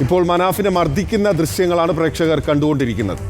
ഇപ്പോൾ മനാഫിനെ മർദ്ദിക്കുന്ന ദൃശ്യങ്ങളാണ് പ്രേക്ഷകർ കണ്ടുകൊണ്ടിരിക്കുന്നത്.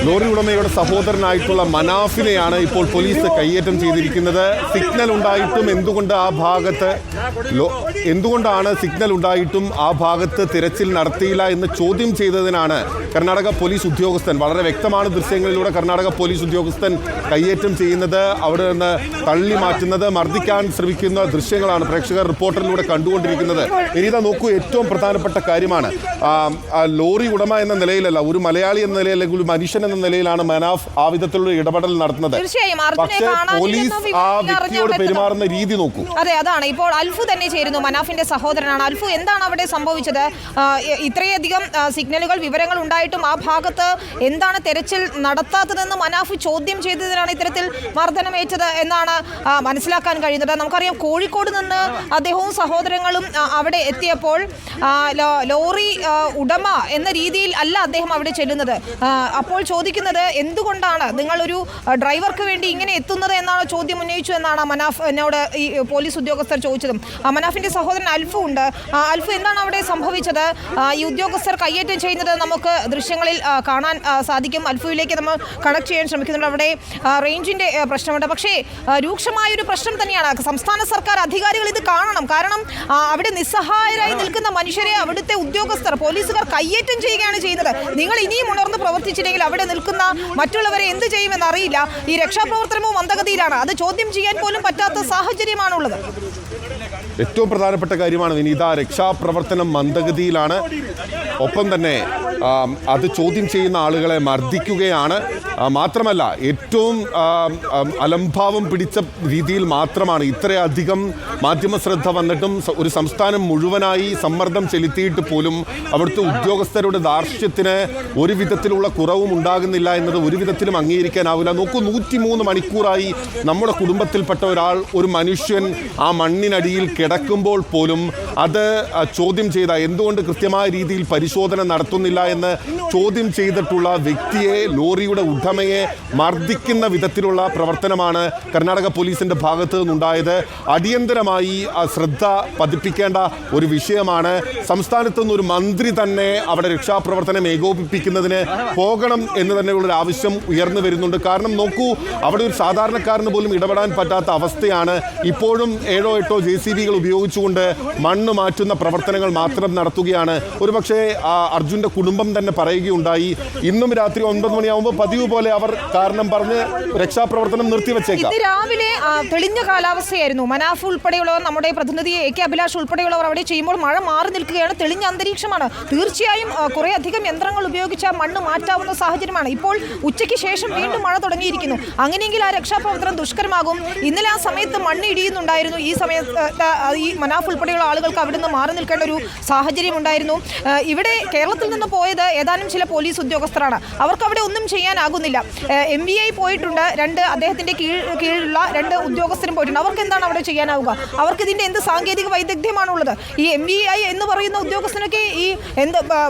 ലോറി ഉടമയുടെ സഹോദരനായിട്ടുള്ള മനാഫിനെയാണ് ഇപ്പോൾ പോലീസ് കയ്യേറ്റം ചെയ്തിരിക്കുന്നത്. എന്തുകൊണ്ടാണ് സിഗ്നൽ ഉണ്ടായിട്ടും ആ ഭാഗത്ത് തിരച്ചിൽ നടത്തിയില്ല എന്ന് ചോദ്യം ചെയ്തതിനാണ് കർണാടക പോലീസ് ഉദ്യോഗസ്ഥൻ, വളരെ വ്യക്തമാണ് ദൃശ്യങ്ങളിലൂടെ കർണാടക പോലീസ് ഉദ്യോഗസ്ഥൻ കയ്യേറ്റം ചെയ്യുന്നത്, അവിടെ നിന്ന് തള്ളി മാറ്റുന്നത്, മർദ്ദിക്കാൻ ശ്രമിക്കുന്ന ദൃശ്യങ്ങളാണ് പ്രേക്ഷകർ റിപ്പോർട്ടറിലൂടെ കണ്ടുകൊണ്ടിരിക്കുന്നത്. ഇനിതാ നോക്കൂ, ഏറ്റവും പ്രധാനപ്പെട്ട കാര്യമാണ്, ലോറി ഉടമ എന്ന നിലയിലല്ല, ഒരു മലയാളി എന്ന നിലയിൽ അല്ലെങ്കിൽ ഒരു മനുഷ്യൻ എന്ന നിലയിലാണ് മനാഫ് ആ വിധത്തിലുള്ള ഇടപെടൽ നടത്തുന്നത്. പക്ഷേ പോലീസ് ആ വ്യക്തിയോട് പെരുമാറുന്ന രീതി നോക്കൂ. അതെ, അതാണ് ഇപ്പോൾ അൽഫു തന്നെ ചേരുന്നു, മനാഫിന്റെ സഹോദരനാണ്. അൽഫു, എന്താണ് അവിടെ സംഭവിച്ചത്? ഇത്രയധികം സിഗ്നലുകൾ, വിവരങ്ങൾ ഉണ്ടായിട്ടും ആ ഭാഗത്ത് എന്താണ് തെരച്ചിൽ നടത്താത്തതെന്ന് മനാഫ് ചോദ്യം ചെയ്തതിനാണ് ഇത്തരത്തിൽ മർദ്ദനമേറ്റത് എന്നാണ് മനസ്സിലാക്കാൻ കഴിയുന്നത്. നമുക്കറിയാം, കോഴിക്കോട് നിന്ന് അദ്ദേഹവും സഹോദരങ്ങളും അവിടെ എത്തിയപ്പോൾ ലോറി ഉടമ എന്ന രീതിയിൽ അല്ല അദ്ദേഹം അവിടെ ചെല്ലുന്നത്. അപ്പോൾ ചോദിക്കുന്നത്, എന്തുകൊണ്ടാണ് നിങ്ങളൊരു ഡ്രൈവർക്ക് വേണ്ടി ഇങ്ങനെ എത്തുന്നത് എന്നാണ് ചോദ്യം ഉന്നയിച്ചു എന്നാണ് മനാഫ് എന്നോട് ഈ പോലീസ് ഉദ്യോഗസ്ഥർ ചോദിച്ചതും. മനാഫിന്റെ സഹോദരൻ അൽഫു ഉണ്ട്. അൽഫു, എന്താണ് അവിടെ സംഭവിച്ചത്? ഈ ഉദ്യോഗസ്ഥർ കയ്യേറ്റം ചെയ്യുന്നത് നമുക്ക് ദൃശ്യങ്ങളിൽ കാണാൻ സാധിക്കും. അൽഫുവിലേക്ക് നമ്മൾ കണക്ട് ചെയ്യാൻ ശ്രമിക്കുന്നുണ്ട്. അവിടെ റേഞ്ചിന്റെ പ്രശ്നമുണ്ട്. പക്ഷേ രൂക്ഷമായൊരു പ്രശ്നം തന്നെയാണ്. സംസ്ഥാന സർക്കാർ അധികാരികൾ ഇത് കാണണം. കാരണം അവിടെ നിസ്സഹായരായി നിൽക്കുന്ന മനുഷ്യരെ അവിടുത്തെ ഉദ്യോഗസ്ഥർ, പോലീസുകാർ കയ്യേറ്റം ചെയ്യുകയാണ് ചെയ്യുന്നത്. നിങ്ങൾ ഇനിയും ഉണർന്ന് പ്രവർത്തിച്ചില്ലെങ്കിൽ അവിടെ നിൽക്കുന്ന മറ്റുള്ളവരെ എന്ത് ചെയ്യുമെന്ന് അറിയില്ല. ഈ രക്ഷാപ്രവർത്തനവും മന്ദഗതിയിലാണ്. അത് ചോദ്യം ചെയ്യാൻ പോലും പറ്റാത്ത സാഹചര്യമാണുള്ളത്. ഏറ്റവും പ്രധാനപ്പെട്ട കാര്യമാണ് വിനീത, രക്ഷാപ്രവർത്തനം മന്ദഗതിയിലാണ്. ഒപ്പം തന്നെ അത് ചോദ്യം ചെയ്യുന്ന ആളുകളെ മർദ്ദിക്കുകയാണ്. മാത്രമല്ല, ഏറ്റവും അലംഭാവം പിടിച്ച രീതിയിൽ മാത്രമാണ് ഇത്രയധികം മാധ്യമ ശ്രദ്ധ വന്നിട്ടും ഒരു സംസ്ഥാനം മുഴുവനായി സമ്മർദ്ദം ചെലുത്തിയിട്ട് പോലും അവിടുത്തെ ഉദ്യോഗസ്ഥരുടെ ധാർഷ്ട്യത്തിന് ഒരു വിധത്തിലുള്ള കുറവും ഉണ്ടാകുന്നില്ല എന്നത് ഒരു വിധത്തിലും അംഗീകരിക്കാനാവില്ല. നോക്കൂ, 103 മണിക്കൂറായി നമ്മുടെ കുടുംബത്തിൽപ്പെട്ട ഒരാൾ, ഒരു മനുഷ്യൻ ആ മണ്ണിനടിയിൽ കിടക്കുമ്പോൾ പോലും അത് ചോദ്യം ചെയ്ത, എന്തുകൊണ്ട് കൃത്യമായ രീതിയിൽ പരിശോധന നടത്തുന്നില്ല എന്ന് ചോദ്യം ചെയ്തിട്ടുള്ള വ്യക്തിയെ, ലോറിയുടെ ഉടമയെ മർദ്ദിക്കുന്ന വിധത്തിലുള്ള പ്രവർത്തനമാണ് കർണാടക പോലീസിന്റെ ഭാഗത്ത് നിന്നുണ്ടായത്. അടിയന്തരമായി ശ്രദ്ധ പതിപ്പിക്കേണ്ട ഒരു വിഷയമാണ്. സംസ്ഥാനത്തു നിന്നൊരു മന്ത്രി തന്നെ അവിടെ രക്ഷാപ്രവർത്തനം ഏകോപിപ്പിക്കുന്നതിന് പോകണം എന്ന് തന്നെയുള്ളൊരു ആവശ്യം ഉയർന്നു വരുന്നുണ്ട്. കാരണം നോക്കൂ, അവിടെ ഒരു സാധാരണക്കാരന് പോലും ഇടപെടാൻ പറ്റാത്ത അവസ്ഥയാണ്. ഇപ്പോഴും 7-8 JCB-കൾ ഉപയോഗിച്ചുകൊണ്ട് മണ്ണ് മാറ്റുന്ന പ്രവർത്തനങ്ങൾ മാത്രം നടത്തുകയാണ്. ഒരുപക്ഷെ അർജുന്റെ കുടുംബം തന്നെ പറയുകയുണ്ടായി, ഇന്നും രാത്രി 9 മണിയാകുമ്പോൾ പതിവ് പോലെ അവർ കാരണം പറഞ്ഞ് രക്ഷാപ്രവർത്തനം നിർത്തിവെച്ചേക്കാം. ഇന്ന് രാവിലെ തെളിഞ്ഞ കാലാവസ്ഥയായിരുന്നു. മനാഫ് ഉൾപ്പെടെയുള്ളവർ, നമ്മുടെ പ്രതിനിധി AK അഭിലാഷ് ഉൾപ്പെടെയുള്ളവർ അവിടെ ചെയ്യുമ്പോൾ മഴ മാറി നിൽക്കുകയാണ്. തെളിഞ്ഞ അന്തരീക്ഷമാണ്. തീർച്ചയായും കുറേ അധികം യന്ത്രങ്ങൾ ഉപയോഗിച്ച് മണ്ണ് മാറ്റാവുന്ന സാഹചര്യമാണ്. ഇപ്പോൾ ഉച്ചയ്ക്ക് ശേഷം വീണ്ടും മഴ തുടങ്ങിയിരിക്കുന്നു. അങ്ങനെയെങ്കിൽ ആ രക്ഷാപ്രവർത്തനം ദുഷ്കരമാകും. ഇന്നലെ ആ സമയത്ത് മണ്ണ് ഇടിയുന്നുണ്ടായിരുന്നു. ഈ സമയത്ത് ഈ മനാഫ് ഉൾപ്പെടെയുള്ള ആളുകൾക്ക് അവിടെ നിന്ന് മാറി നിൽക്കേണ്ട ഒരു സാഹചര്യം ഉണ്ടായിരുന്നു. ഇവിടെ കേരളത്തിൽ നിന്ന് പോയ പോയത് ഏതാനും ചില പോലീസ് ഉദ്യോഗസ്ഥരാണ്. അവർക്ക് അവിടെ ഒന്നും ചെയ്യാനാകുന്നില്ല. MVI പോയിട്ടുണ്ട്, അദ്ദേഹത്തിന്റെ കീഴിലുള്ള 2 ഉദ്യോഗസ്ഥരും പോയിട്ടുണ്ട്. അവർക്ക് എന്താണ് അവിടെ ചെയ്യാനാവുക? അവർക്ക് ഇതിന്റെ എന്ത് സാങ്കേതിക വൈദഗ്ധ്യമാണുള്ളത്? ഈ MVI എന്ന് പറയുന്ന ഉദ്യോഗസ്ഥനൊക്കെ ഈ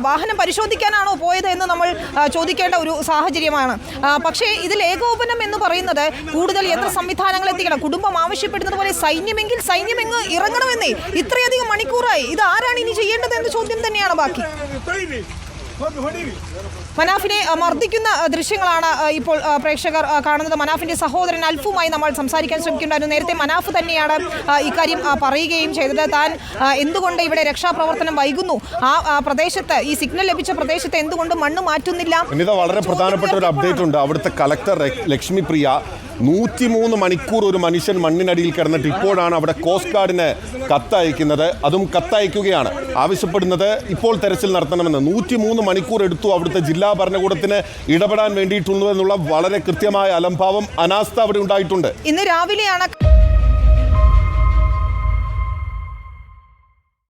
വാഹനം പരിശോധിക്കാനാണോ പോയത് എന്ന് നമ്മൾ ചോദിക്കേണ്ട ഒരു സാഹചര്യമാണ്. പക്ഷേ ഇതിൽ ഏകോപനം എന്ന് പറയുന്നത് കൂടുതൽ യന്ത്ര സംവിധാനങ്ങൾ എത്തിക്കണം. കുടുംബം ആവശ്യപ്പെടുന്നത് പോലെ സൈന്യമെങ്കിൽ സൈന്യമെങ്ങ് ഇറങ്ങണമെന്നേ. ഇത്രയധികം മണിക്കൂറായി. ഇത് ആരാണ് ഇനി ചെയ്യേണ്ടത് എന്ന ചോദ്യം തന്നെയാണ് ബാക്കി. മനാഫിനെ മർദ്ദിക്കുന്ന ദൃശ്യങ്ങളാണ് ഇപ്പോൾ പ്രേക്ഷകർ കാണുന്നത്. മനാഫിന്റെ സഹോദരൻ അൽഫുമായി നമ്മൾ സംസാരിക്കാൻ ശ്രമിക്കുന്നുണ്ടായിരുന്നു. നേരത്തെ മനാഫ് തന്നെയാണ് ഇക്കാര്യം പറയുകയും ചെയ്തത്. താൻ എന്തുകൊണ്ട് ഇവിടെ രക്ഷാപ്രവർത്തനം വൈകുന്നു, ആ പ്രദേശത്ത്, ഈ സിഗ്നൽ ലഭിച്ച പ്രദേശത്ത് എന്തുകൊണ്ട് മണ്ണ് മാറ്റുന്നില്ല? വളരെ പ്രധാനപ്പെട്ട ഒരു അപ്ഡേറ്റ് ഉണ്ട്. അവിടുത്തെ കളക്ടർ ലക്ഷ്മി പ്രിയ 103 മണിക്കൂർ ഒരു മനുഷ്യൻ മണ്ണിനടിയിൽ കിടന്നിട്ട് ഇപ്പോഴാണ് അവിടെ കോസ്റ്റ് ഗാർഡിന് കത്തയക്കുന്നത്. അതും കത്തയക്കുകയാണ്, ആവശ്യപ്പെടുന്നത് ഇപ്പോൾ തെരച്ചിൽ നടത്തണമെന്ന്. 103 മണിക്കൂർ എടുത്തു അവിടുത്തെ ജില്ലാ ഭരണകൂടത്തിന് ഇടപെടാൻ വേണ്ടിയിട്ടുള്ളൂ എന്നുള്ള വളരെ കൃത്യമായ അലംഭാവം, അനാസ്ഥ അവിടെ ഉണ്ടായിട്ടുണ്ട്. ഇന്ന് രാവിലെയാണ്